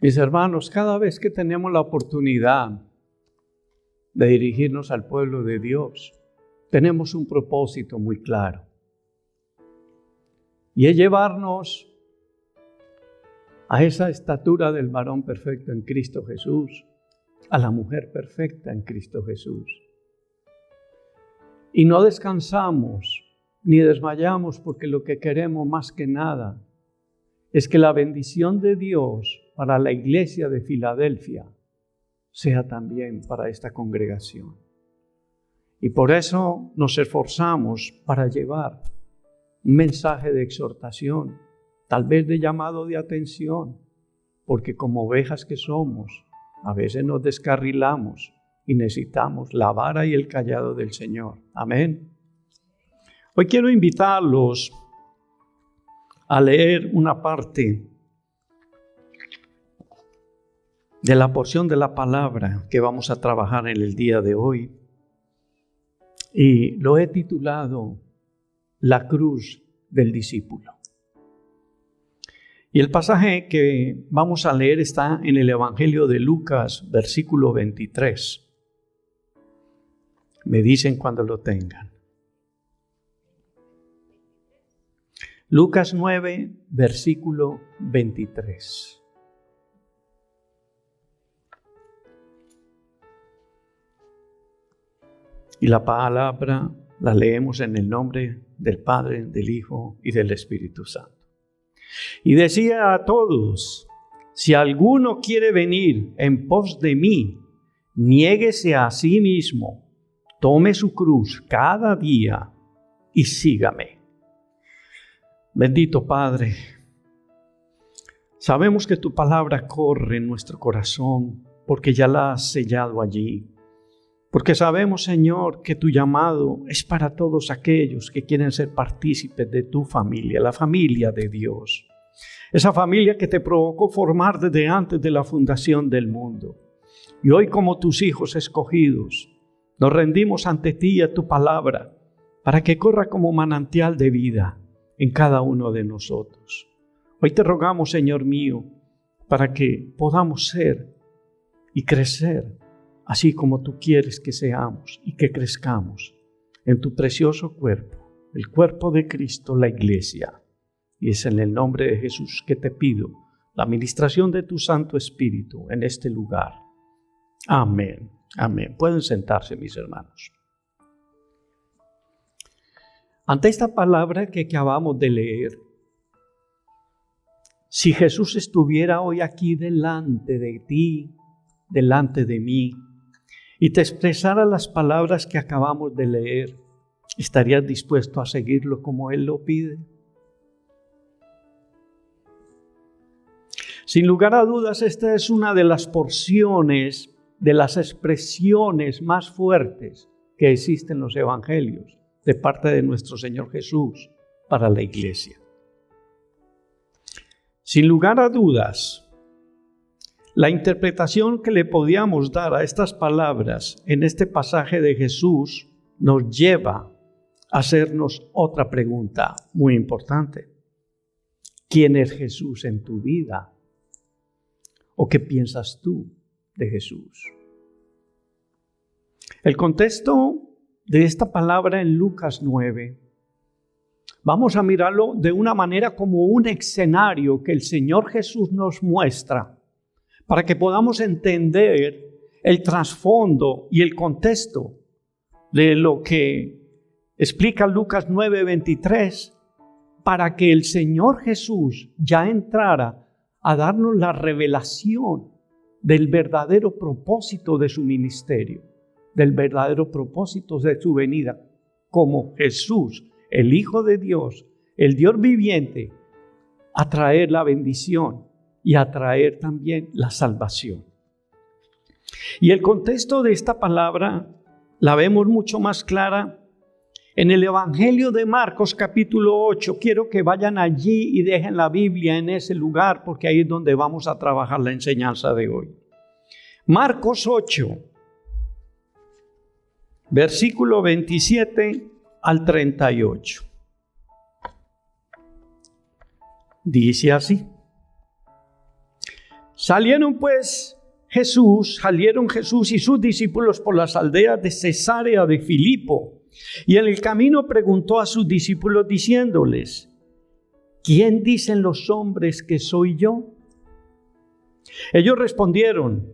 Mis hermanos, cada vez que tenemos la oportunidad de dirigirnos al pueblo de Dios, tenemos un propósito muy claro. Y es llevarnos a esa estatura del varón perfecto en Cristo Jesús, a la mujer perfecta en Cristo Jesús. Y no descansamos ni desmayamos, porque lo que queremos más que nada es que la bendición de Dios para la iglesia de Filadelfia sea también para esta congregación. Y por eso nos esforzamos para llevar un mensaje de exhortación, tal vez de llamado de atención, porque como ovejas que somos, a veces nos descarrilamos y necesitamos la vara y el cayado del Señor. Amén. Hoy quiero invitarlos a leer una parte de la porción de la palabra que vamos a trabajar en el día de hoy. Y lo he titulado La cruz del discípulo. Y el pasaje que vamos a leer está en el Evangelio de Lucas, versículo 23. Me dicen cuando lo tengan. Lucas 9, versículo 23. Y la palabra la leemos en el nombre del Padre, del Hijo y del Espíritu Santo. Y decía a todos: si alguno quiere venir en pos de mí, niéguese a sí mismo, tome su cruz cada día y sígame. Bendito Padre, sabemos que tu palabra corre en nuestro corazón porque ya la has sellado allí. Porque sabemos, Señor, que tu llamado es para todos aquellos que quieren ser partícipes de tu familia, la familia de Dios. Esa familia que te provocó formar desde antes de la fundación del mundo. Y hoy, como tus hijos escogidos, nos rendimos ante ti y a tu palabra para que corra como manantial de vida en cada uno de nosotros. Hoy te rogamos, Señor mío, para que podamos ser y crecer así como tú quieres que seamos y que crezcamos en tu precioso cuerpo, el cuerpo de Cristo, la iglesia. Y es en el nombre de Jesús que te pido la administración de tu Santo Espíritu en este lugar. Amén. Amén. Pueden sentarse, mis hermanos. Ante esta palabra que acabamos de leer, si Jesús estuviera hoy aquí delante de ti, delante de mí, y te expresara las palabras que acabamos de leer, ¿estarías dispuesto a seguirlo como Él lo pide? Sin lugar a dudas, esta es una de las porciones, de las expresiones más fuertes que existen en los evangelios de parte de nuestro Señor Jesús para la iglesia. Sin lugar a dudas, la interpretación que le podíamos dar a estas palabras en este pasaje de Jesús nos lleva a hacernos otra pregunta muy importante. ¿Quién es Jesús en tu vida? ¿O qué piensas tú de Jesús? El contexto de esta palabra en Lucas 9, vamos a mirarlo de una manera como un escenario que el Señor Jesús nos muestra para que podamos entender el trasfondo y el contexto de lo que explica Lucas 9:23, para que el Señor Jesús ya entrara a darnos la revelación del verdadero propósito de su ministerio, del verdadero propósito de su venida, como Jesús, el Hijo de Dios, el Dios viviente, a traer la bendición y a traer también la salvación. Y el contexto de esta palabra la vemos mucho más clara en el Evangelio de Marcos capítulo 8. Quiero que vayan allí y dejen la Biblia en ese lugar, porque ahí es donde vamos a trabajar la enseñanza de hoy. Marcos 8, versículo 27 al 38. Dice así: Salieron Jesús y sus discípulos por las aldeas de Cesarea de Filipo, y en el camino preguntó a sus discípulos diciéndoles: ¿quién dicen los hombres que soy yo? Ellos respondieron: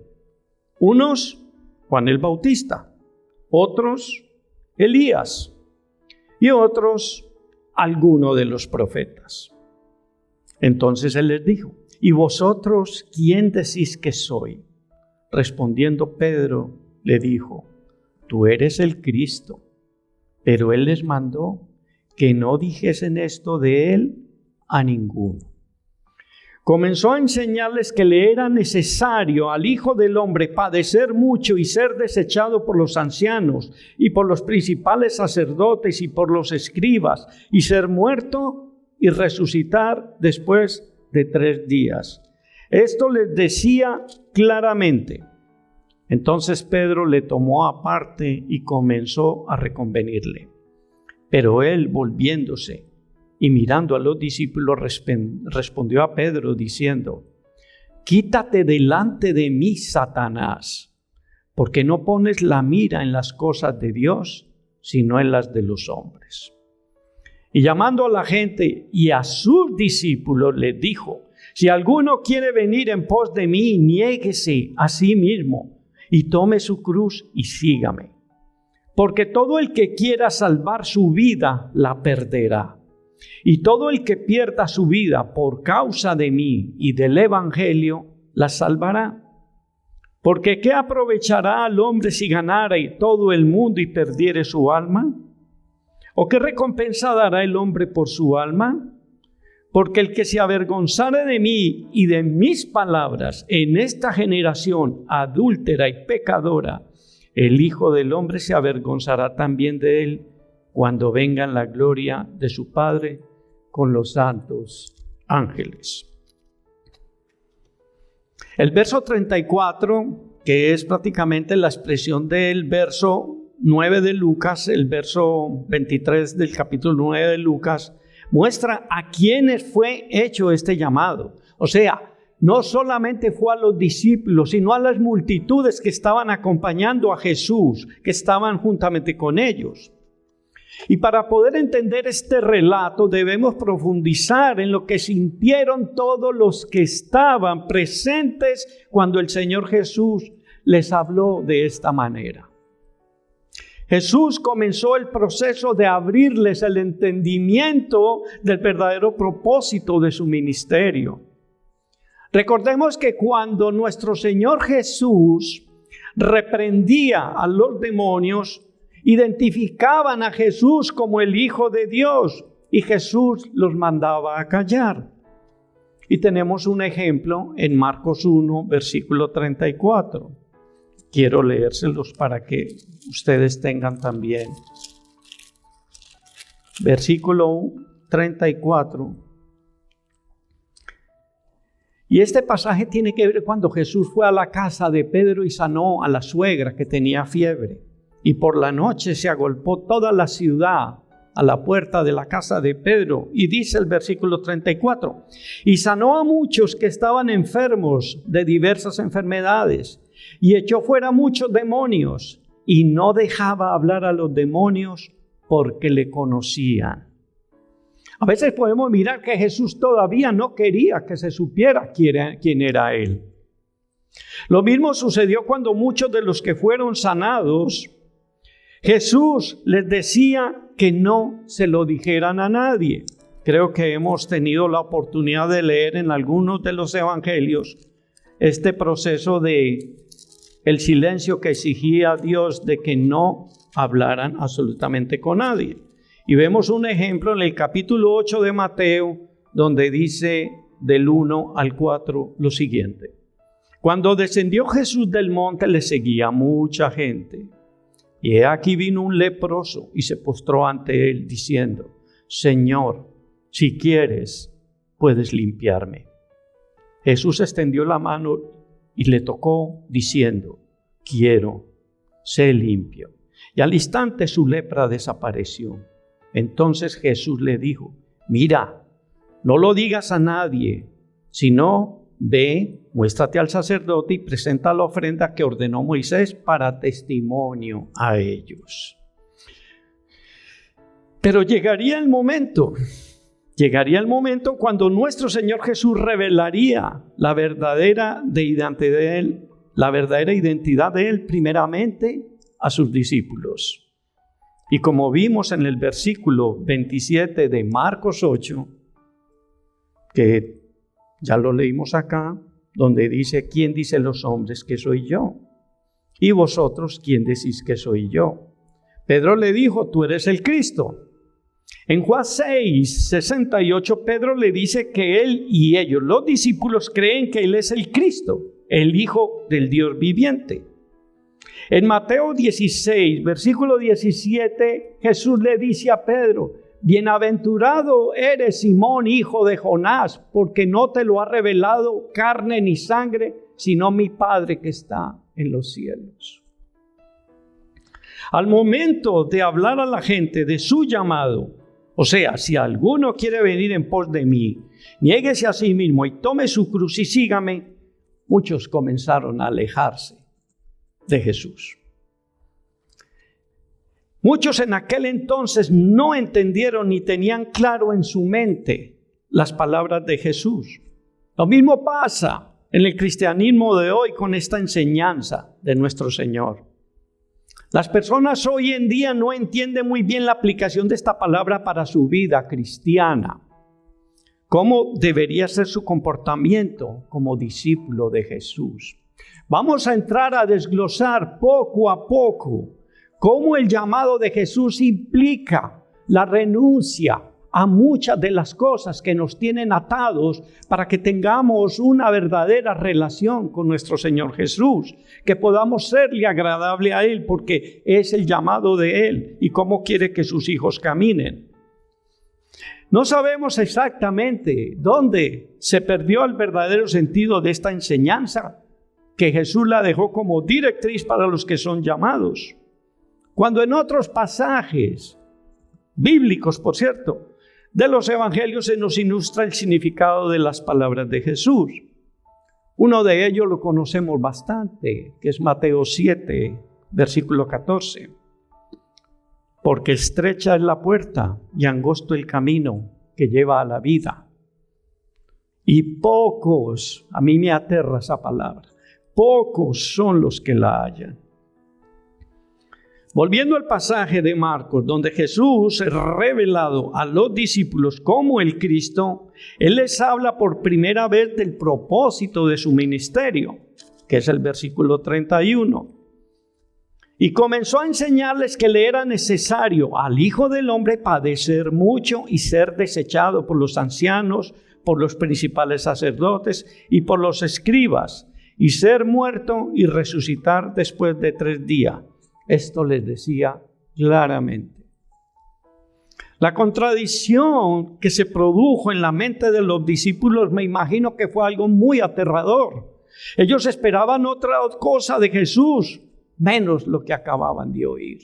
unos, Juan el Bautista, otros, Elías, y otros, alguno de los profetas. Entonces él les dijo: ¿y vosotros quién decís que soy? Respondiendo Pedro, le dijo: tú eres el Cristo. Pero él les mandó que no dijesen esto de él a ninguno. Comenzó a enseñarles que le era necesario al Hijo del Hombre padecer mucho y ser desechado por los ancianos y por los principales sacerdotes y por los escribas, y ser muerto y resucitar después de 3 días. Esto les decía claramente. Entonces Pedro le tomó aparte y comenzó a reconvenirle. Pero él, volviéndose y mirando a los discípulos, respondió a Pedro diciendo: quítate delante de mí, Satanás, porque no pones la mira en las cosas de Dios, sino en las de los hombres. Y llamando a la gente y a sus discípulos, les dijo: si alguno quiere venir en pos de mí, niéguese a sí mismo y tome su cruz y sígame. Porque todo el que quiera salvar su vida, la perderá. Y todo el que pierda su vida por causa de mí y del evangelio, la salvará. Porque ¿qué aprovechará al hombre si ganara y todo el mundo y perdiere su alma? ¿O qué recompensa dará el hombre por su alma? Porque el que se avergonzare de mí y de mis palabras en esta generación adúltera y pecadora, el Hijo del Hombre se avergonzará también de él cuando venga en la gloria de su Padre con los santos ángeles. El verso 34, que es prácticamente la expresión del verso 9 de Lucas, el verso 23 del capítulo 9 de Lucas, muestra a quienes fue hecho este llamado. O sea, no solamente fue a los discípulos, sino a las multitudes que estaban acompañando a Jesús, que estaban juntamente con ellos. Y para poder entender este relato debemos profundizar en lo que sintieron todos los que estaban presentes cuando el Señor Jesús les habló de esta manera. Jesús comenzó el proceso de abrirles el entendimiento del verdadero propósito de su ministerio. Recordemos que cuando nuestro Señor Jesús reprendía a los demonios, identificaban a Jesús como el Hijo de Dios y Jesús los mandaba a callar. Y tenemos un ejemplo en Marcos 1, versículo 34. Quiero leérselos para que ustedes tengan también. Versículo 34. Y este pasaje tiene que ver cuando Jesús fue a la casa de Pedro y sanó a la suegra que tenía fiebre. Y por la noche se agolpó toda la ciudad a la puerta de la casa de Pedro. Y dice el versículo 34. Y sanó a muchos que estaban enfermos de diversas enfermedades. Y echó fuera muchos demonios, y no dejaba hablar a los demonios porque le conocían. A veces podemos mirar que Jesús todavía no quería que se supiera quién era Él. Lo mismo sucedió cuando muchos de los que fueron sanados, Jesús les decía que no se lo dijeran a nadie. Creo que hemos tenido la oportunidad de leer en algunos de los evangelios este proceso de el silencio que exigía Dios de que no hablaran absolutamente con nadie. Y vemos un ejemplo en el capítulo 8 de Mateo, donde dice del 1 al 4 lo siguiente. Cuando descendió Jesús del monte, le seguía mucha gente. Y he aquí vino un leproso y se postró ante él, diciendo: Señor, si quieres, puedes limpiarme. Jesús extendió la mano y le tocó, diciendo: quiero, sé limpio. Y al instante su lepra desapareció. Entonces Jesús le dijo: mira, no lo digas a nadie, sino ve, muéstrate al sacerdote y presenta la ofrenda que ordenó Moisés para testimonio a ellos. Pero llegaría el momento cuando nuestro Señor Jesús revelaría la verdadera identidad de Él primeramente a sus discípulos. Y como vimos en el versículo 27 de Marcos 8, que ya lo leímos acá, donde dice: ¿quién dice los hombres que soy yo? Y vosotros, ¿quién decís que soy yo? Pedro le dijo: tú eres el Cristo. En Juan 6, 68, Pedro le dice que él y ellos, los discípulos, creen que él es el Cristo, el Hijo del Dios viviente. En Mateo 16, versículo 17, Jesús le dice a Pedro: bienaventurado eres, Simón, hijo de Jonás, porque no te lo ha revelado carne ni sangre, sino mi Padre que está en los cielos. Al momento de hablar a la gente de su llamado, o sea, si alguno quiere venir en pos de mí, niéguese a sí mismo y tome su cruz y sígame, muchos comenzaron a alejarse de Jesús. Muchos en aquel entonces no entendieron ni tenían claro en su mente las palabras de Jesús. Lo mismo pasa en el cristianismo de hoy con esta enseñanza de nuestro Señor. Las personas hoy en día no entienden muy bien la aplicación de esta palabra para su vida cristiana. ¿Cómo debería ser su comportamiento como discípulo de Jesús? Vamos a entrar a desglosar poco a poco cómo el llamado de Jesús implica la renuncia a muchas de las cosas que nos tienen atados para que tengamos una verdadera relación con nuestro Señor Jesús, que podamos serle agradable a Él, porque es el llamado de Él y cómo quiere que sus hijos caminen. No sabemos exactamente dónde se perdió el verdadero sentido de esta enseñanza, que Jesús la dejó como directriz para los que son llamados. Cuando en otros pasajes bíblicos, por cierto, de los evangelios se nos ilustra el significado de las palabras de Jesús. Uno de ellos lo conocemos bastante, que es Mateo 7, versículo 14. Porque estrecha es la puerta y angosto el camino que lleva a la vida. Y pocos, a mí me aterra esa palabra, pocos son los que la hallan. Volviendo al pasaje de Marcos, donde Jesús es revelado a los discípulos como el Cristo, Él les habla por primera vez del propósito de su ministerio, que es el versículo 31. Y comenzó a enseñarles que le era necesario al Hijo del Hombre padecer mucho y ser desechado por los ancianos, por los principales sacerdotes y por los escribas, y ser muerto y resucitar después de 3 días. Esto les decía claramente. La contradicción que se produjo en la mente de los discípulos, me imagino que fue algo muy aterrador. Ellos esperaban otra cosa de Jesús, menos lo que acababan de oír.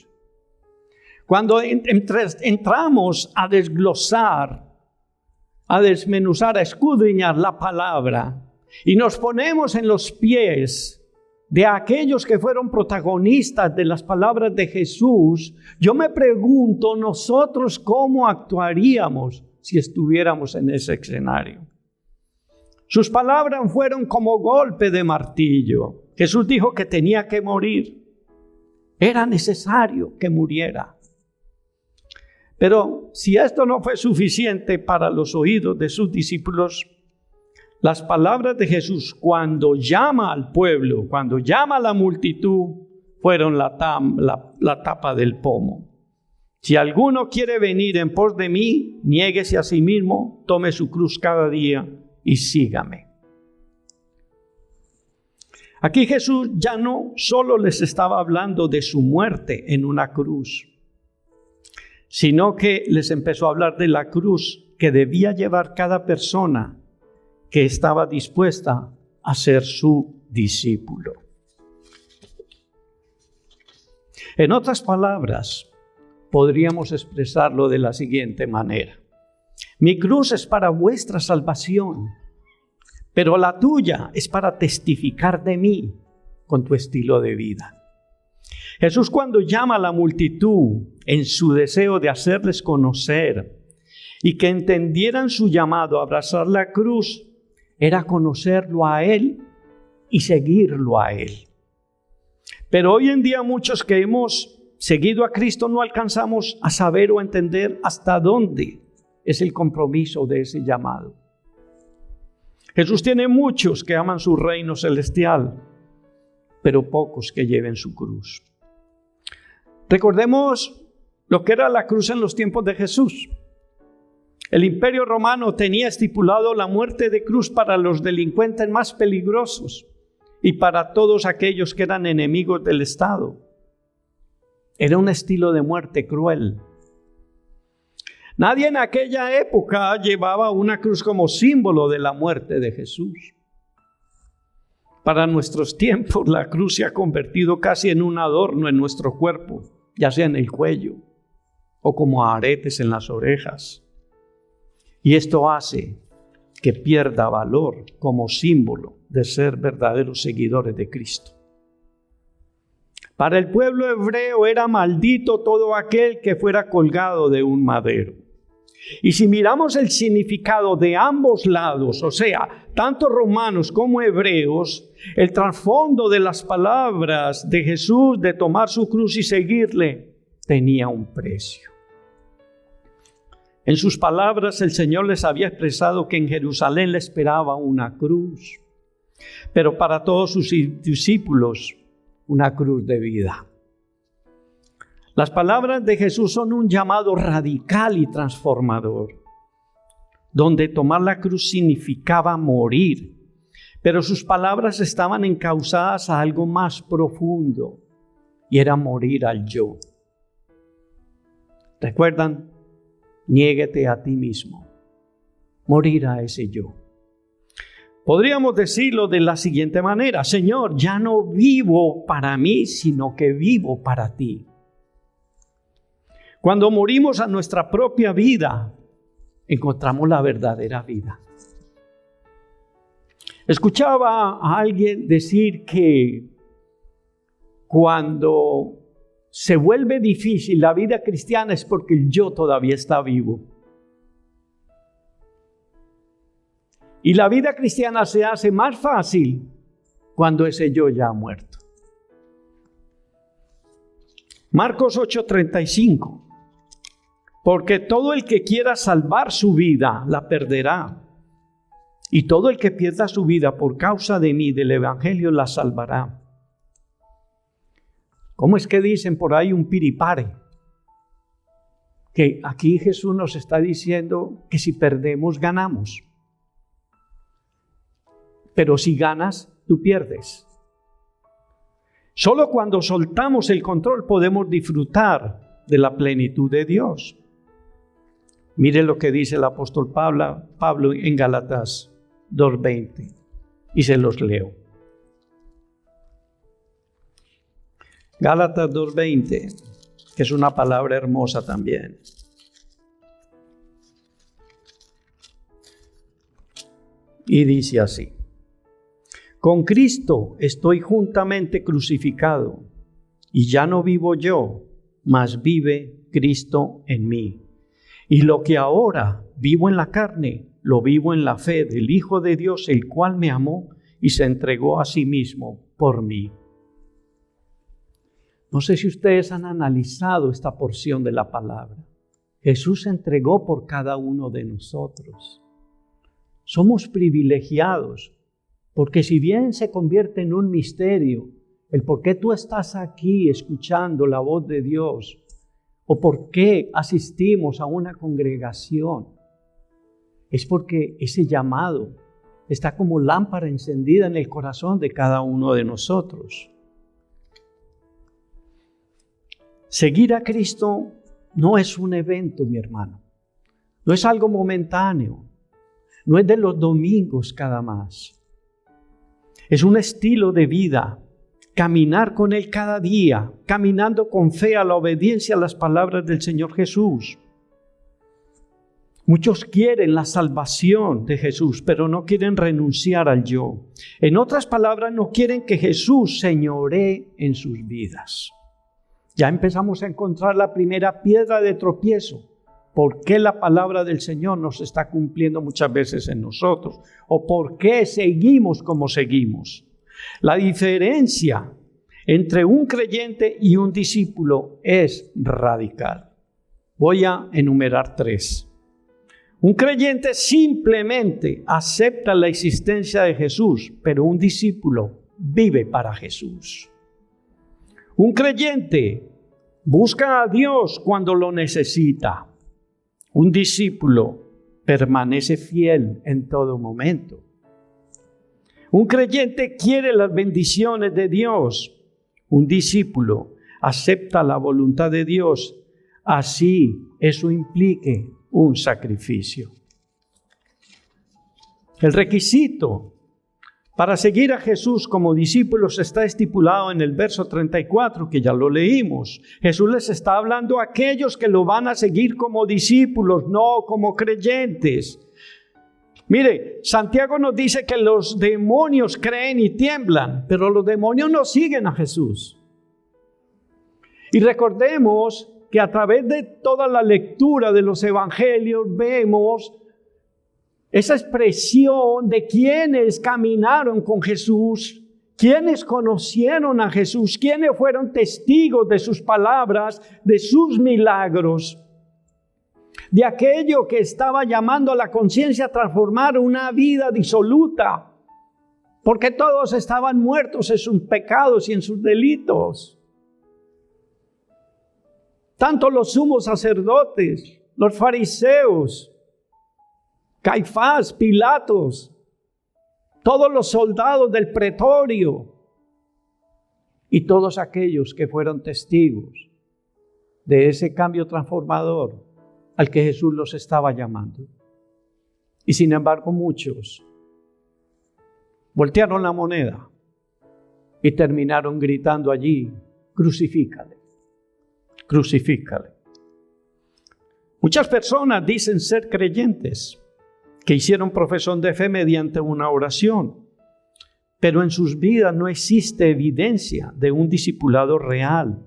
Cuando entramos a desglosar, a desmenuzar, a escudriñar la palabra y nos ponemos en los pies de aquellos que fueron protagonistas de las palabras de Jesús, yo me pregunto, nosotros cómo actuaríamos si estuviéramos en ese escenario. Sus palabras fueron como golpe de martillo. Jesús dijo que tenía que morir. Era necesario que muriera. Pero si esto no fue suficiente para los oídos de sus discípulos, las palabras de Jesús cuando llama al pueblo, cuando llama a la multitud, fueron la tapa del pomo. Si alguno quiere venir en pos de mí, niéguese a sí mismo, tome su cruz cada día y sígame. Aquí Jesús ya no solo les estaba hablando de su muerte en una cruz, sino que les empezó a hablar de la cruz que debía llevar cada persona que estaba dispuesta a ser su discípulo. En otras palabras, podríamos expresarlo de la siguiente manera: mi cruz es para vuestra salvación, pero la tuya es para testificar de mí con tu estilo de vida. Jesús, cuando llama a la multitud en su deseo de hacerles conocer y que entendieran su llamado a abrazar la cruz, era conocerlo a Él y seguirlo a Él. Pero hoy en día muchos que hemos seguido a Cristo no alcanzamos a saber o entender hasta dónde es el compromiso de ese llamado. Jesús tiene muchos que aman su reino celestial, pero pocos que lleven su cruz. Recordemos lo que era la cruz en los tiempos de Jesús. El Imperio Romano tenía estipulado la muerte de cruz para los delincuentes más peligrosos y para todos aquellos que eran enemigos del Estado. Era un estilo de muerte cruel. Nadie en aquella época llevaba una cruz como símbolo de la muerte de Jesús. Para nuestros tiempos, la cruz se ha convertido casi en un adorno en nuestro cuerpo, ya sea en el cuello o como aretes en las orejas. Y esto hace que pierda valor como símbolo de ser verdaderos seguidores de Cristo. Para el pueblo hebreo era maldito todo aquel que fuera colgado de un madero. Y si miramos el significado de ambos lados, o sea, tanto romanos como hebreos, el trasfondo de las palabras de Jesús de tomar su cruz y seguirle tenía un precio. En sus palabras el Señor les había expresado que en Jerusalén le esperaba una cruz, pero para todos sus discípulos una cruz de vida. Las palabras de Jesús son un llamado radical y transformador, donde tomar la cruz significaba morir, pero sus palabras estaban encausadas a algo más profundo, y era morir al yo. ¿Recuerdan? Niéguete a ti mismo, morir a ese yo. Podríamos decirlo de la siguiente manera: Señor, ya no vivo para mí, sino que vivo para ti. Cuando morimos a nuestra propia vida, encontramos la verdadera vida. Escuchaba a alguien decir que cuando se vuelve difícil la vida cristiana es porque el yo todavía está vivo. Y la vida cristiana se hace más fácil cuando ese yo ya ha muerto. Marcos 8:35. Porque todo el que quiera salvar su vida, la perderá. Y todo el que pierda su vida por causa de mí, del evangelio, la salvará. ¿Cómo es que dicen por ahí un piripare? Que aquí Jesús nos está diciendo que si perdemos, ganamos. Pero si ganas, tú pierdes. Solo cuando soltamos el control podemos disfrutar de la plenitud de Dios. Mire lo que dice el apóstol Pablo en Gálatas 2:20, y se los leo. Gálatas 2:20, que es una palabra hermosa también. Y dice así: con Cristo estoy juntamente crucificado, y ya no vivo yo, mas vive Cristo en mí. Y lo que ahora vivo en la carne, lo vivo en la fe del Hijo de Dios, el cual me amó y se entregó a sí mismo por mí. No sé si ustedes han analizado esta porción de la palabra. Jesús se entregó por cada uno de nosotros. Somos privilegiados, porque si bien se convierte en un misterio el por qué tú estás aquí escuchando la voz de Dios, o por qué asistimos a una congregación, es porque ese llamado está como lámpara encendida en el corazón de cada uno de nosotros. Seguir a Cristo no es un evento, mi hermano. No es algo momentáneo. No es de los domingos cada más. Es un estilo de vida. Caminar con Él cada día, caminando con fe a la obediencia a las palabras del Señor Jesús. Muchos quieren la salvación de Jesús, pero no quieren renunciar al yo. En otras palabras, no quieren que Jesús señoree en sus vidas. Ya empezamos a encontrar la primera piedra de tropiezo. ¿Por qué la palabra del Señor nos está cumpliendo muchas veces en nosotros? ¿O por qué seguimos como seguimos? La diferencia entre un creyente y un discípulo es radical. Voy a enumerar 3. Un creyente simplemente acepta la existencia de Jesús, pero un discípulo vive para Jesús. Un creyente busca a Dios cuando lo necesita. Un discípulo permanece fiel en todo momento. Un creyente quiere las bendiciones de Dios. Un discípulo acepta la voluntad de Dios, así eso implique un sacrificio. El requisito para seguir a Jesús como discípulos está estipulado en el verso 34, que ya lo leímos. Jesús les está hablando a aquellos que lo van a seguir como discípulos, no como creyentes. Mire, Santiago nos dice que los demonios creen y tiemblan, pero los demonios no siguen a Jesús. Y recordemos que a través de toda la lectura de los evangelios vemos esa expresión de quienes caminaron con Jesús, quienes conocieron a Jesús, quienes fueron testigos de sus palabras, de sus milagros, de aquello que estaba llamando a la conciencia a transformar una vida disoluta, porque todos estaban muertos en sus pecados y en sus delitos. Tanto los sumos sacerdotes, los fariseos, Caifás, Pilatos, todos los soldados del pretorio y todos aquellos que fueron testigos de ese cambio transformador al que Jesús los estaba llamando. Y sin embargo muchos voltearon la moneda y terminaron gritando allí: crucifícale, crucifícale. Muchas personas dicen ser creyentes, que hicieron profesión de fe mediante una oración, pero en sus vidas no existe evidencia de un discipulado real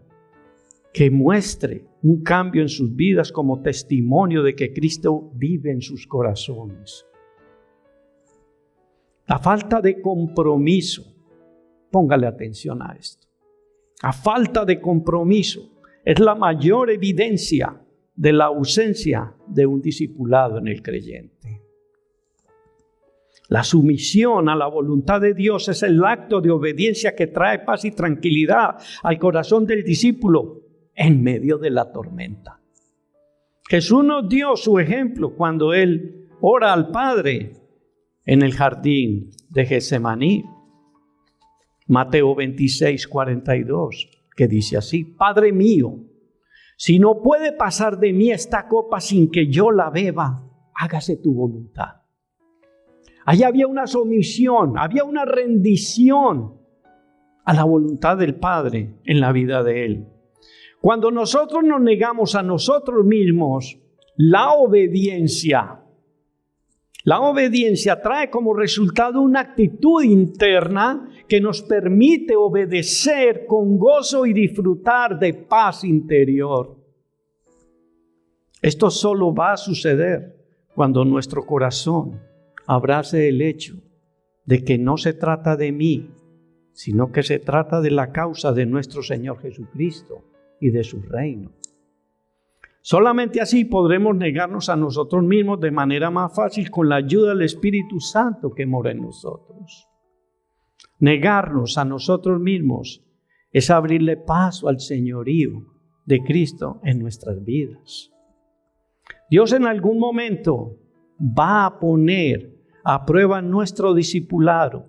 que muestre un cambio en sus vidas como testimonio de que Cristo vive en sus corazones. La falta de compromiso, póngale atención a esto, la falta de compromiso es la mayor evidencia de la ausencia de un discipulado en el creyente. La sumisión a la voluntad de Dios es el acto de obediencia que trae paz y tranquilidad al corazón del discípulo en medio de la tormenta. Jesús nos dio su ejemplo cuando Él ora al Padre en el jardín de Getsemaní. Mateo 26, 42, que dice así: Padre mío, si no puede pasar de mí esta copa sin que yo la beba, hágase tu voluntad. Allí había una sumisión, había una rendición a la voluntad del Padre en la vida de Él. Cuando nosotros nos negamos a nosotros mismos, la obediencia trae como resultado una actitud interna que nos permite obedecer con gozo y disfrutar de paz interior. Esto solo va a suceder cuando nuestro corazón abrace el hecho de que no se trata de mí, sino que se trata de la causa de nuestro Señor Jesucristo y de su reino. Solamente así podremos negarnos a nosotros mismos de manera más fácil con la ayuda del Espíritu Santo que mora en nosotros. Negarnos a nosotros mismos es abrirle paso al señorío de Cristo en nuestras vidas. Dios en algún momento va a poner a prueba nuestro discipulado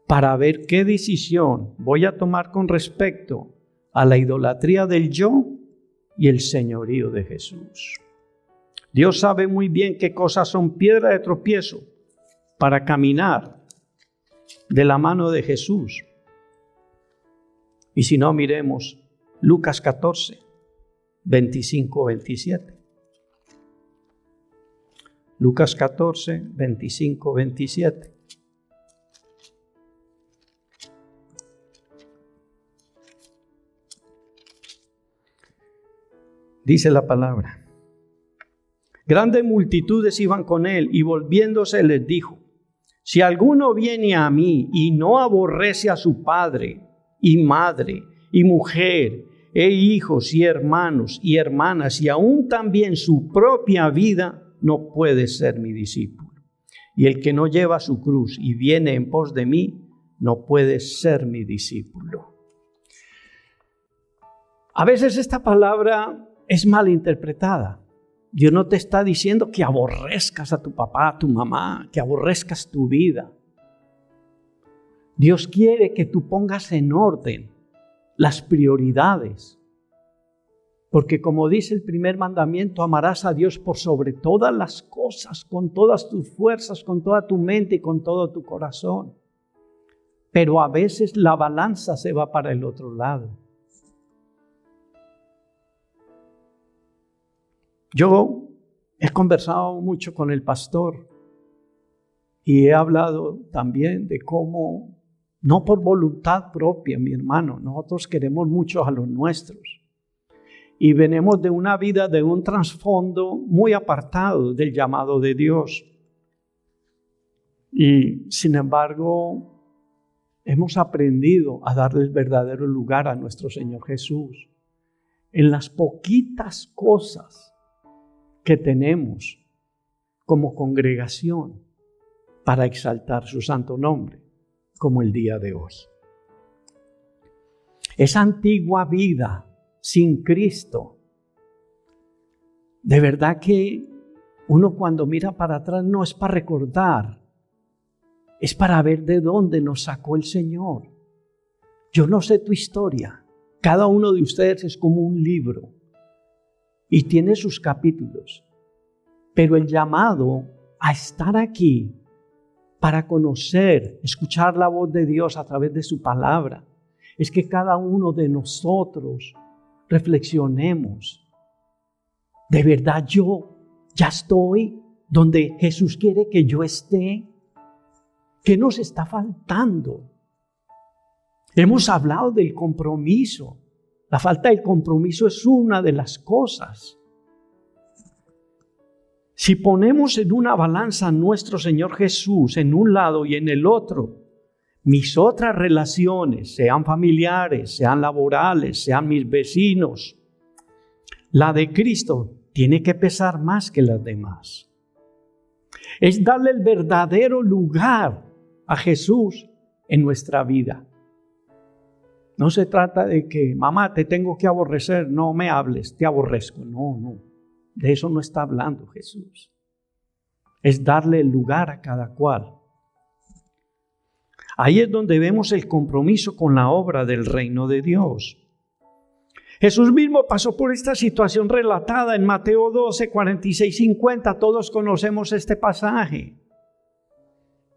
para ver qué decisión voy a tomar con respecto a la idolatría del yo y el señorío de Jesús. Dios sabe muy bien qué cosas son piedra de tropiezo para caminar de la mano de Jesús. Y si no, miremos Lucas 14, 25, 27. Lucas 14, 25, 27. Dice la palabra: grandes multitudes iban con él, y volviéndose les dijo: si alguno viene a mí y no aborrece a su padre y madre y mujer e hijos y hermanos y hermanas y aún también su propia vida, no puede ser mi discípulo. Y el que no lleva su cruz y viene en pos de mí, no puede ser mi discípulo. A veces esta palabra es mal interpretada. Dios no te está diciendo que aborrezcas a tu papá, a tu mamá, que aborrezcas tu vida. Dios quiere que tú pongas en orden las prioridades. Porque como dice el primer mandamiento, amarás a Dios por sobre todas las cosas, con todas tus fuerzas, con toda tu mente y con todo tu corazón. Pero a veces la balanza se va para el otro lado. Yo he conversado mucho con el pastor y he hablado también de cómo, no por voluntad propia, mi hermano, nosotros queremos mucho a los nuestros y venimos de una vida, de un trasfondo muy apartado del llamado de Dios. Y sin embargo, hemos aprendido a darle el verdadero lugar a nuestro Señor Jesús en las poquitas cosas que tenemos como congregación para exaltar su santo nombre, como el día de hoy. Esa antigua vida sin Cristo, de verdad que uno cuando mira para atrás no es para recordar, es para ver de dónde nos sacó el Señor. Yo no sé tu historia, cada uno de ustedes es como un libro y tiene sus capítulos, pero el llamado a estar aquí para conocer, escuchar la voz de Dios a través de su palabra, es que cada uno de nosotros reflexionemos. ¿De verdad yo ya estoy donde Jesús quiere que yo esté? ¿Qué nos está faltando? Hemos hablado del compromiso. La falta de compromiso es una de las cosas. Si ponemos en una balanza a nuestro Señor Jesús en un lado y en el otro, mis otras relaciones, sean familiares, sean laborales, sean mis vecinos, la de Cristo tiene que pesar más que las demás. Es darle el verdadero lugar a Jesús en nuestra vida. No se trata de que, mamá, te tengo que aborrecer, no me hables, te aborrezco. No, de eso no está hablando Jesús. Es darle el lugar a cada cual. Ahí es donde vemos el compromiso con la obra del reino de Dios. Jesús mismo pasó por esta situación relatada en Mateo 12, 46, 50. Todos conocemos este pasaje.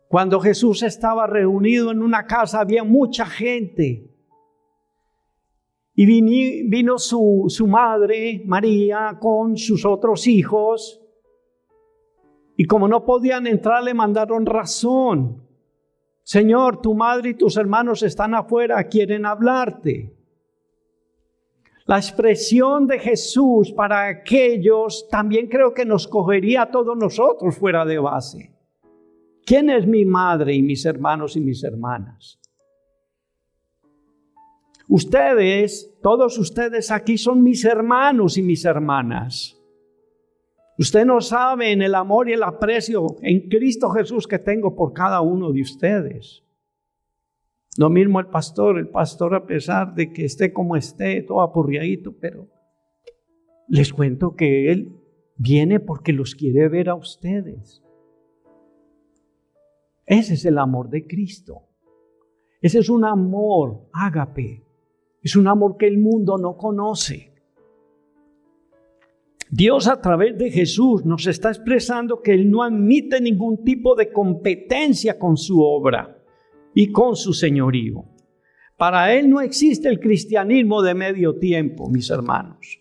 Cuando Jesús estaba reunido en una casa, había mucha gente. Y vino su madre, María, con sus otros hijos. Y como no podían entrar, le mandaron razón. Señor, tu madre y tus hermanos están afuera, quieren hablarte. La expresión de Jesús para aquellos también creo que nos cogería a todos nosotros fuera de base. ¿Quién es mi madre y mis hermanos y mis hermanas? Ustedes, todos ustedes aquí son mis hermanos y mis hermanas. Usted no sabe en el amor y el aprecio en Cristo Jesús que tengo por cada uno de ustedes. Lo mismo el pastor a pesar de que esté como esté, todo apurriadito, pero les cuento que él viene porque los quiere ver a ustedes. Ese es el amor de Cristo. Ese es un amor ágape. Es un amor que el mundo no conoce. Dios a través de Jesús nos está expresando que Él no admite ningún tipo de competencia con su obra y con su señorío. Para Él no existe el cristianismo de medio tiempo, mis hermanos.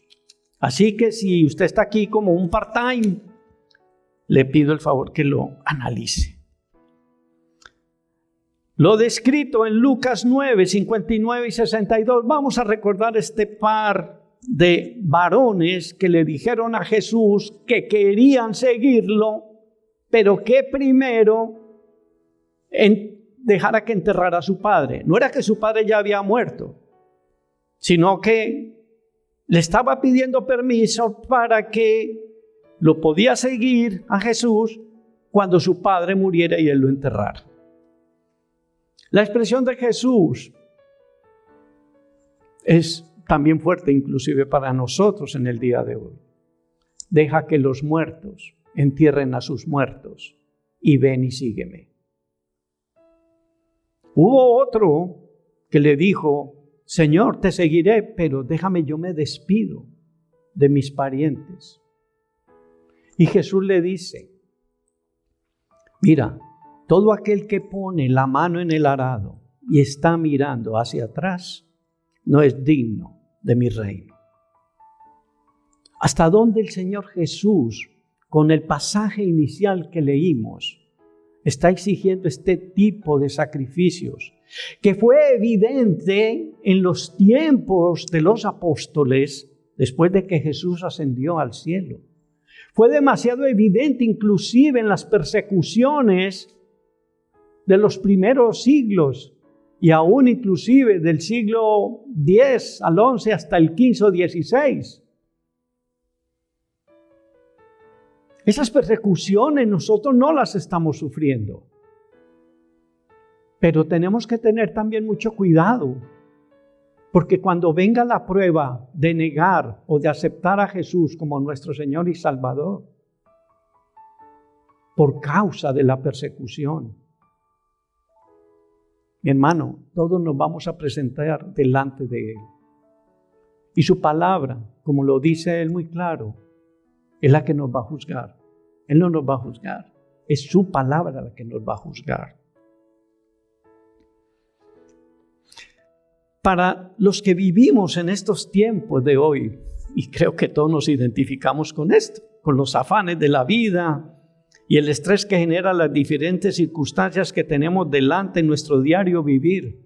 Así que si usted está aquí como un part-time, le pido el favor que lo analice. Lo descrito en Lucas 9, 59 y 62, vamos a recordar este par de varones que le dijeron a Jesús que querían seguirlo, pero que primero dejara que enterrara a su padre. No era que su padre ya había muerto, sino que le estaba pidiendo permiso para que lo podía seguir a Jesús cuando su padre muriera y él lo enterrara. La expresión de Jesús es también fuerte, inclusive para nosotros en el día de hoy. Deja que los muertos entierren a sus muertos y ven y sígueme. Hubo otro que le dijo: Señor, te seguiré, pero déjame, yo me despido de mis parientes. Y Jesús le dice: mira, todo aquel que pone la mano en el arado y está mirando hacia atrás no es digno de mi reino. ¿Hasta dónde el Señor Jesús, con el pasaje inicial que leímos, está exigiendo este tipo de sacrificios que fue evidente en los tiempos de los apóstoles después de que Jesús ascendió al cielo? Fue demasiado evidente inclusive en las persecuciones de los primeros siglos y aún inclusive del siglo X al XI hasta el XV o XVI. Esas persecuciones nosotros no las estamos sufriendo, pero tenemos que tener también mucho cuidado, porque cuando venga la prueba de negar o de aceptar a Jesús como nuestro Señor y Salvador, por causa de la persecución, mi hermano, todos nos vamos a presentar delante de Él. Y su palabra, como lo dice Él muy claro, es la que nos va a juzgar. Él no nos va a juzgar. Es su palabra la que nos va a juzgar. Para los que vivimos en estos tiempos de hoy, y creo que todos nos identificamos con esto, con los afanes de la vida y el estrés que genera las diferentes circunstancias que tenemos delante en nuestro diario vivir,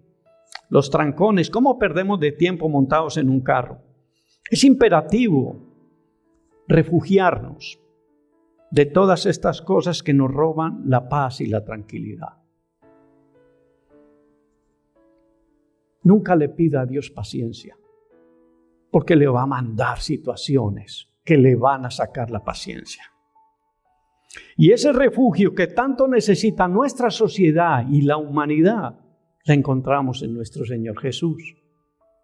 los trancones, cómo perdemos de tiempo montados en un carro. Es imperativo refugiarnos de todas estas cosas que nos roban la paz y la tranquilidad. Nunca le pida a Dios paciencia, porque le va a mandar situaciones que le van a sacar la paciencia. Y ese refugio que tanto necesita nuestra sociedad y la humanidad, la encontramos en nuestro Señor Jesús.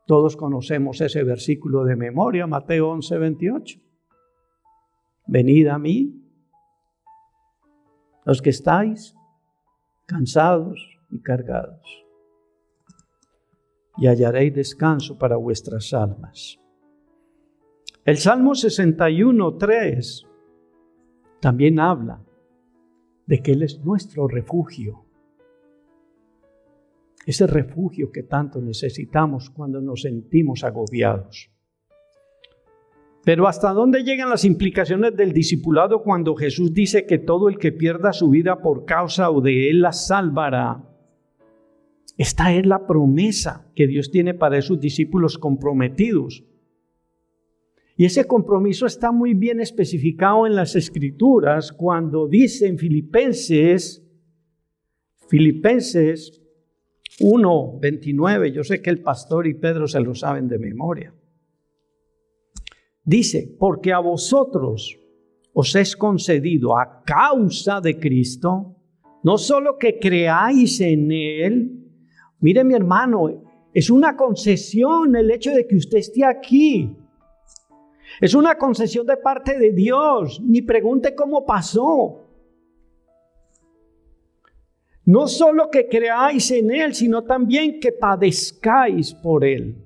Todos conocemos ese versículo de memoria, Mateo 11:28. Venid a mí, los que estáis cansados y cargados, y hallaréis descanso para vuestras almas. El Salmo 61:3 también habla de que Él es nuestro refugio. Ese refugio que tanto necesitamos cuando nos sentimos agobiados. Pero ¿hasta dónde llegan las implicaciones del discipulado cuando Jesús dice que todo el que pierda su vida por causa de Él la salvará? Esta es la promesa que Dios tiene para esos discípulos comprometidos. Y ese compromiso está muy bien especificado en las Escrituras cuando dice en Filipenses 1:29, yo sé que el pastor y Pedro se lo saben de memoria. Dice, porque a vosotros os es concedido a causa de Cristo, no solo que creáis en Él. Mire mi hermano, es una concesión el hecho de que usted esté aquí. Es una concesión de parte de Dios. Ni pregunte cómo pasó. No solo que creáis en Él, sino también que padezcáis por Él.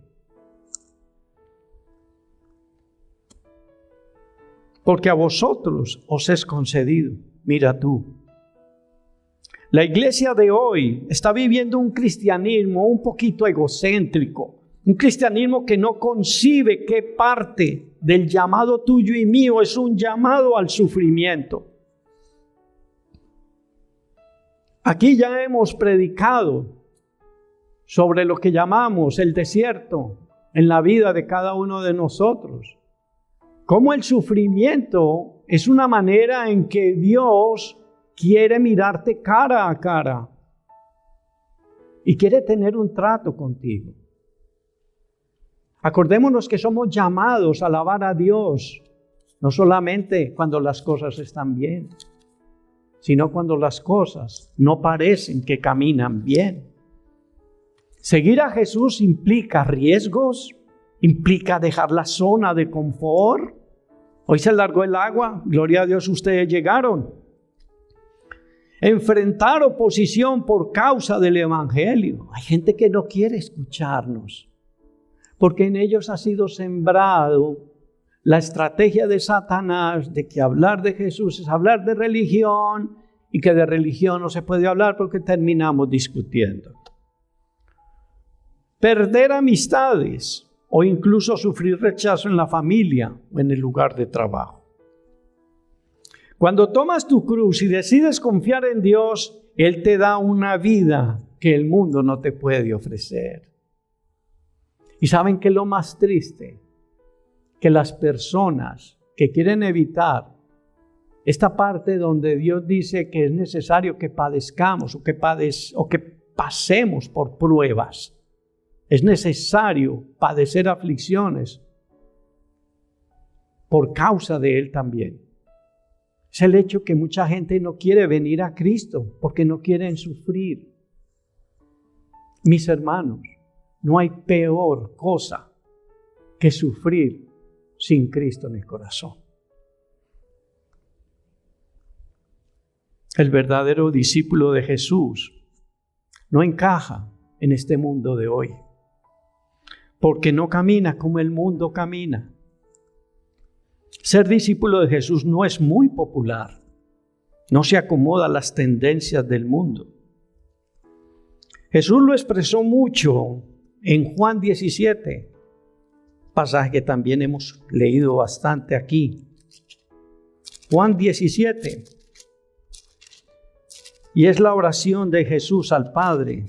Porque a vosotros os es concedido. Mira tú. La iglesia de hoy está viviendo un cristianismo un poquito egocéntrico. Un cristianismo que no concibe qué parte del llamado tuyo y mío es un llamado al sufrimiento. Aquí ya hemos predicado sobre lo que llamamos el desierto en la vida de cada uno de nosotros. Cómo el sufrimiento es una manera en que Dios quiere mirarte cara a cara y quiere tener un trato contigo. Acordémonos que somos llamados a alabar a Dios, no solamente cuando las cosas están bien, sino cuando las cosas no parecen que caminan bien. Seguir a Jesús implica riesgos, implica dejar la zona de confort. Hoy se largó el agua, gloria a Dios, ustedes llegaron. Enfrentar oposición por causa del evangelio. Hay gente que no quiere escucharnos, porque en ellos ha sido sembrado la estrategia de Satanás de que hablar de Jesús es hablar de religión y que de religión no se puede hablar porque terminamos discutiendo. Perder amistades o incluso sufrir rechazo en la familia o en el lugar de trabajo. Cuando tomas tu cruz y decides confiar en Dios, Él te da una vida que el mundo no te puede ofrecer. ¿Y saben qué es lo más triste? Que las personas que quieren evitar esta parte donde Dios dice que es necesario que padezcamos o que pasemos por pruebas. Es necesario padecer aflicciones por causa de Él también. Es el hecho que mucha gente no quiere venir a Cristo porque no quieren sufrir. Mis hermanos, no hay peor cosa que sufrir sin Cristo en el corazón. El verdadero discípulo de Jesús no encaja en este mundo de hoy, porque no camina como el mundo camina. Ser discípulo de Jesús no es muy popular, no se acomoda a las tendencias del mundo. Jesús lo expresó mucho en Juan 17, pasaje que también hemos leído bastante aquí. Juan 17. Y es la oración de Jesús al Padre,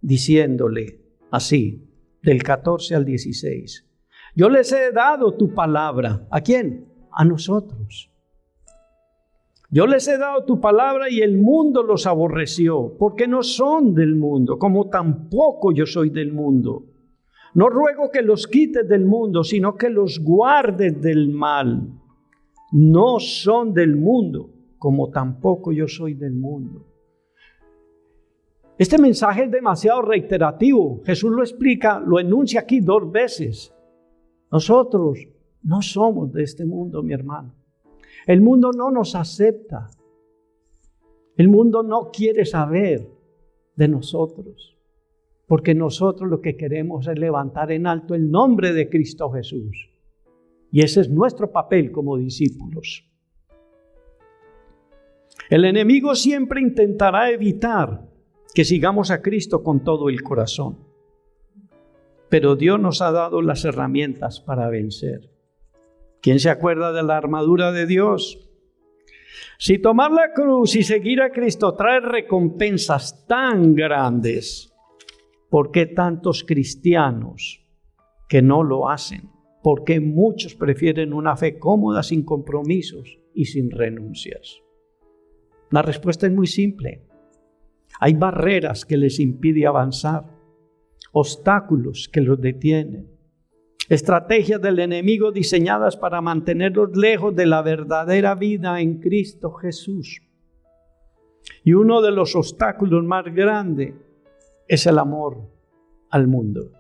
diciéndole así, del 14 al 16. Yo les he dado tu palabra. ¿A quién? A nosotros. Yo les he dado tu palabra y el mundo los aborreció, porque no son del mundo, como tampoco yo soy del mundo. No ruego que los quites del mundo, sino que los guardes del mal. No son del mundo, como tampoco yo soy del mundo. Este mensaje es demasiado reiterativo. Jesús lo explica, lo enuncia aquí 2 veces. Nosotros no somos de este mundo, mi hermano. El mundo no nos acepta. El mundo no quiere saber de nosotros. Porque nosotros lo que queremos es levantar en alto el nombre de Cristo Jesús. Y ese es nuestro papel como discípulos. El enemigo siempre intentará evitar que sigamos a Cristo con todo el corazón. Pero Dios nos ha dado las herramientas para vencer. ¿Quién se acuerda de la armadura de Dios? Si tomar la cruz y seguir a Cristo trae recompensas tan grandes, ¿por qué tantos cristianos que no lo hacen? ¿Por qué muchos prefieren una fe cómoda, sin compromisos y sin renuncias? La respuesta es muy simple. Hay barreras que les impiden avanzar, obstáculos que los detienen, estrategias del enemigo diseñadas para mantenerlos lejos de la verdadera vida en Cristo Jesús. Y uno de los obstáculos más grandes es el amor al mundo.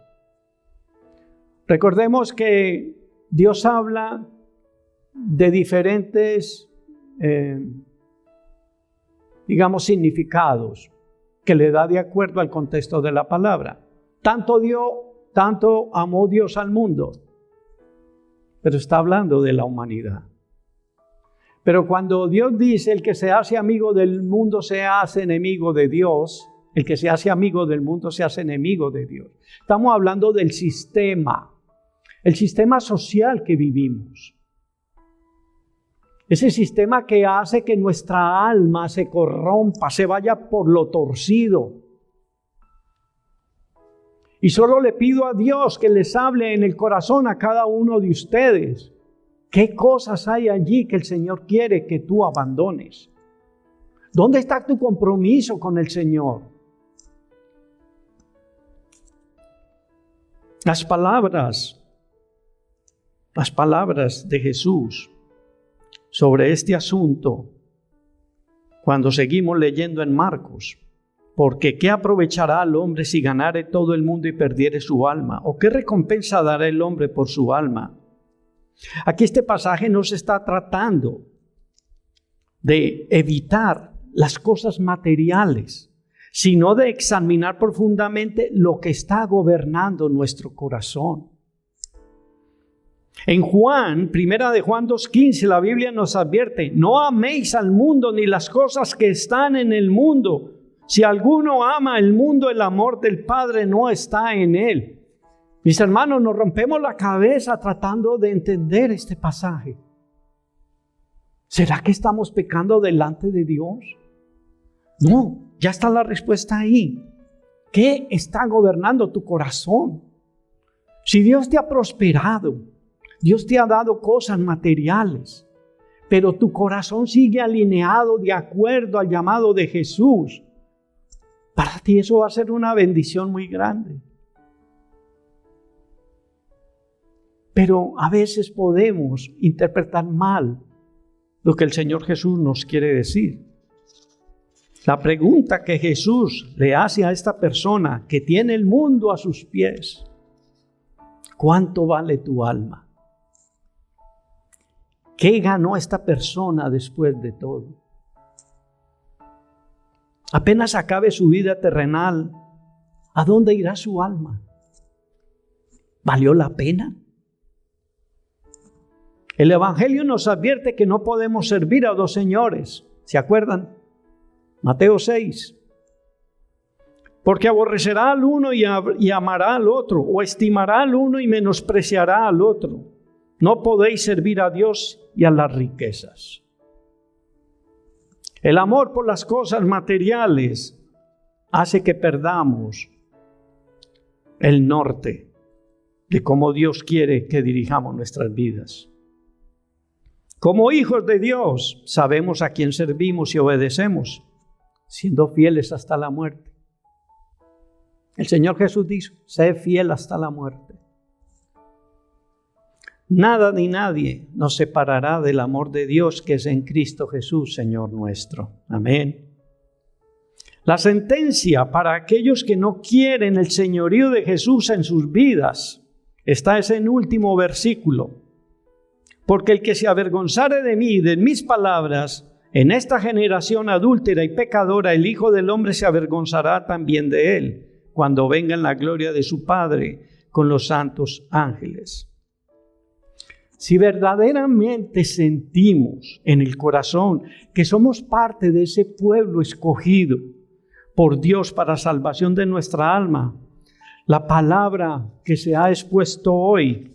Recordemos que Dios habla de diferentes, significados que le da de acuerdo al contexto de la palabra. Tanto amó Dios al mundo, pero está hablando de la humanidad. Pero cuando Dios dice el que se hace amigo del mundo se hace enemigo de Dios, el que se hace amigo del mundo se hace enemigo de Dios. Estamos hablando del sistema, el sistema social que vivimos. Ese sistema que hace que nuestra alma se corrompa, se vaya por lo torcido. Y solo le pido a Dios que les hable en el corazón a cada uno de ustedes. ¿Qué cosas hay allí que el Señor quiere que tú abandones? ¿Dónde está tu compromiso con el Señor? Las palabras de Jesús sobre este asunto, cuando seguimos leyendo en Marcos, porque ¿qué aprovechará al hombre si ganare todo el mundo y perdiere su alma? ¿O qué recompensa dará el hombre por su alma? Aquí este pasaje no se está tratando de evitar las cosas materiales, sino de examinar profundamente lo que está gobernando nuestro corazón. En Juan, primera de Juan 2:15, la Biblia nos advierte: no améis al mundo ni las cosas que están en el mundo. Si alguno ama el mundo, el amor del Padre no está en él. Mis hermanos, nos rompemos la cabeza tratando de entender este pasaje. ¿Será que estamos pecando delante de Dios? No, ya está la respuesta ahí. ¿Qué está gobernando tu corazón? Si Dios te ha prosperado, Dios te ha dado cosas materiales, pero tu corazón sigue alineado de acuerdo al llamado de Jesús, para ti eso va a ser una bendición muy grande. Pero a veces podemos interpretar mal lo que el Señor Jesús nos quiere decir. La pregunta que Jesús le hace a esta persona que tiene el mundo a sus pies: ¿cuánto vale tu alma? ¿Qué ganó esta persona después de todo? Apenas acabe su vida terrenal, ¿a dónde irá su alma? ¿Valió la pena? El Evangelio nos advierte que no podemos servir a dos señores. ¿Se acuerdan? Mateo 6. Porque aborrecerá al uno y amará al otro, o estimará al uno y menospreciará al otro. No podéis servir a Dios y a las riquezas. El amor por las cosas materiales hace que perdamos el norte de cómo Dios quiere que dirijamos nuestras vidas. Como hijos de Dios, sabemos a quién servimos y obedecemos, siendo fieles hasta la muerte. El Señor Jesús dijo: sé fiel hasta la muerte. Nada ni nadie nos separará del amor de Dios que es en Cristo Jesús, Señor nuestro. Amén. La sentencia para aquellos que no quieren el señorío de Jesús en sus vidas está en el último versículo. Porque el que se avergonzare de mí y de mis palabras, en esta generación adúltera y pecadora, el Hijo del Hombre se avergonzará también de él, cuando venga en la gloria de su Padre con los santos ángeles. Si verdaderamente sentimos en el corazón que somos parte de ese pueblo escogido por Dios para salvación de nuestra alma, la palabra que se ha expuesto hoy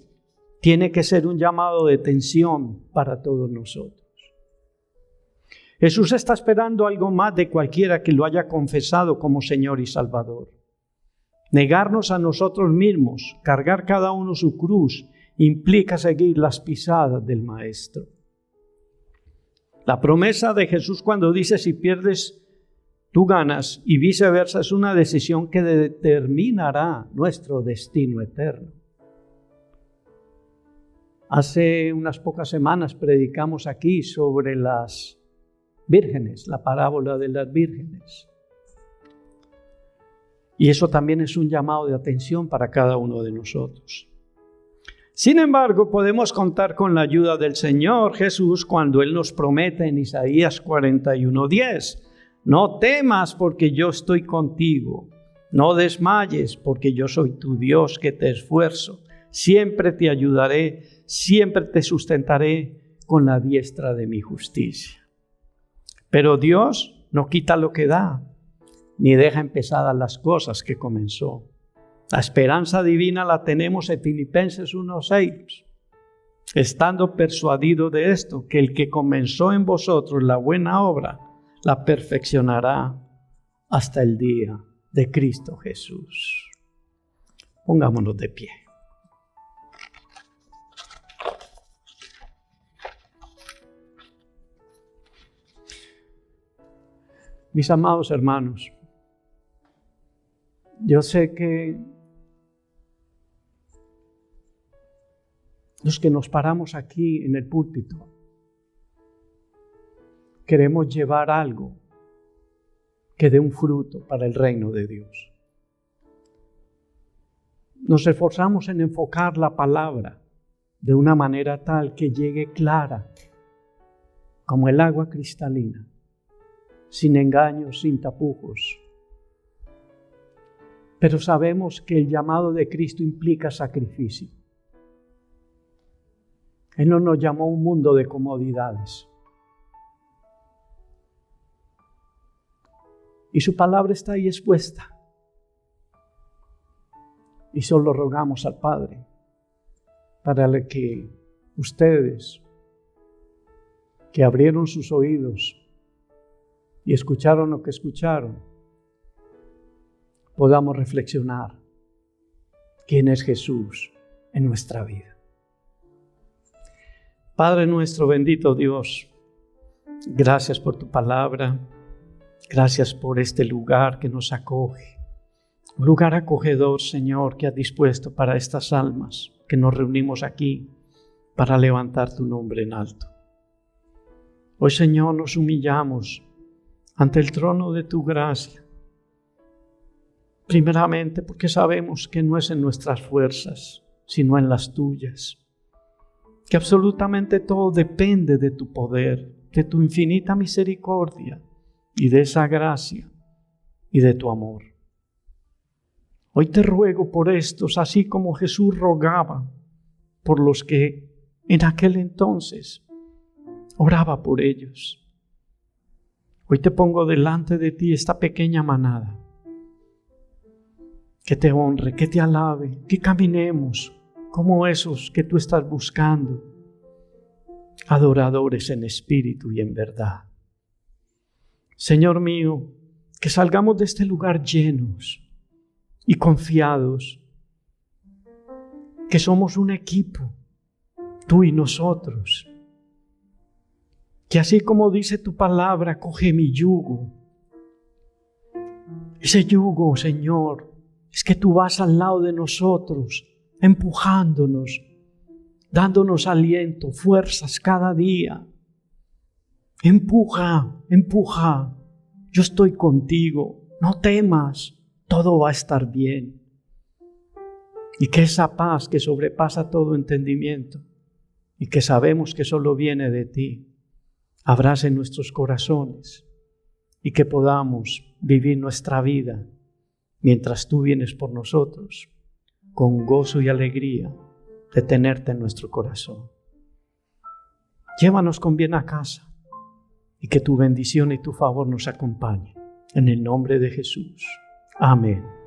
tiene que ser un llamado de atención para todos nosotros. Jesús está esperando algo más de cualquiera que lo haya confesado como Señor y Salvador. Negarnos a nosotros mismos, cargar cada uno su cruz, implica seguir las pisadas del Maestro. La promesa de Jesús cuando dice: si pierdes, tú ganas, y viceversa, es una decisión que determinará nuestro destino eterno. Hace unas pocas semanas predicamos aquí sobre las vírgenes, la parábola de las vírgenes. Y eso también es un llamado de atención para cada uno de nosotros. Sin embargo, podemos contar con la ayuda del Señor Jesús cuando Él nos promete en Isaías 41:10: no temas porque yo estoy contigo, no desmayes porque yo soy tu Dios que te esfuerzo, siempre te ayudaré, siempre te sustentaré con la diestra de mi justicia. Pero Dios no quita lo que da, ni deja empezadas las cosas que comenzó. La esperanza divina la tenemos en Filipenses 1:6. estando persuadido de esto, que el que comenzó en vosotros la buena obra, la perfeccionará hasta el día de Cristo Jesús. Pongámonos de pie. Mis amados hermanos, yo sé que los que nos paramos aquí en el púlpito queremos llevar algo que dé un fruto para el reino de Dios. Nos esforzamos en enfocar la palabra de una manera tal que llegue clara como el agua cristalina, sin engaños, sin tapujos. Pero sabemos que el llamado de Cristo implica sacrificio. Él no nos llamó a un mundo de comodidades. Y su palabra está ahí expuesta. Y solo rogamos al Padre para que ustedes, que abrieron sus oídos y escucharon lo que escucharon, podamos reflexionar quién es Jesús en nuestra vida. Padre nuestro, bendito Dios, gracias por tu palabra, gracias por este lugar que nos acoge, un lugar acogedor, Señor, que has dispuesto para estas almas que nos reunimos aquí para levantar tu nombre en alto. Hoy, Señor, nos humillamos ante el trono de tu gracia, primeramente porque sabemos que no es en nuestras fuerzas, sino en las tuyas, que absolutamente todo depende de tu poder, de tu infinita misericordia y de esa gracia y de tu amor. Hoy te ruego por estos, así como Jesús rogaba por los que en aquel entonces oraba por ellos. Hoy te pongo delante de ti esta pequeña manada, que te honre, que te alabe, que caminemos como esos que tú estás buscando, adoradores en espíritu y en verdad. Señor mío, que salgamos de este lugar llenos y confiados, que somos un equipo, tú y nosotros, que así como dice tu palabra, coge mi yugo. Ese yugo, Señor, es que tú vas al lado de nosotros, empujándonos, dándonos aliento, fuerzas cada día. Empuja, empuja, yo estoy contigo, no temas, todo va a estar bien. Y que esa paz que sobrepasa todo entendimiento y que sabemos que solo viene de ti, abrace nuestros corazones y que podamos vivir nuestra vida mientras tú vienes por nosotros con gozo y alegría de tenerte en nuestro corazón. Llévanos con bien a casa y que tu bendición y tu favor nos acompañen. En el nombre de Jesús. Amén.